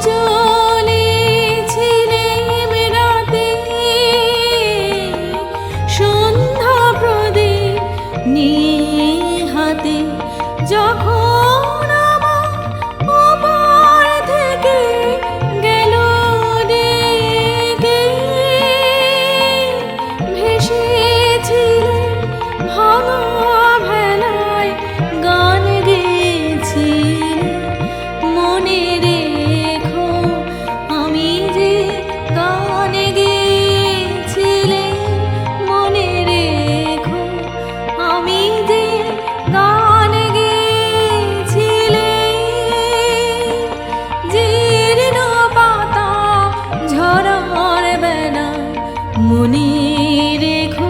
চলেছিলেম রাতে সন্ধ্যা প্রদীপ নিয়ে হাতে, যখন আমার ওপর থেকে গেল ডেকে ভেসেছিলেন ভাঙা ভেলায় গান গেয়েছিলেন মনে রেখো আমি যে গান গেয়েছিলেন মনে রেখো আমি যে গান গেয়েছিলেন জীর্ণ পাতা ঝরার বেলা মনে রেখো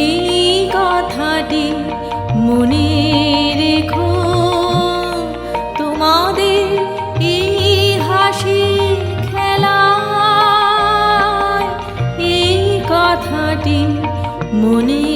এই কথাটি মনে রেখো তোমাদের এই হাসি খেলায় এই কথাটি মনে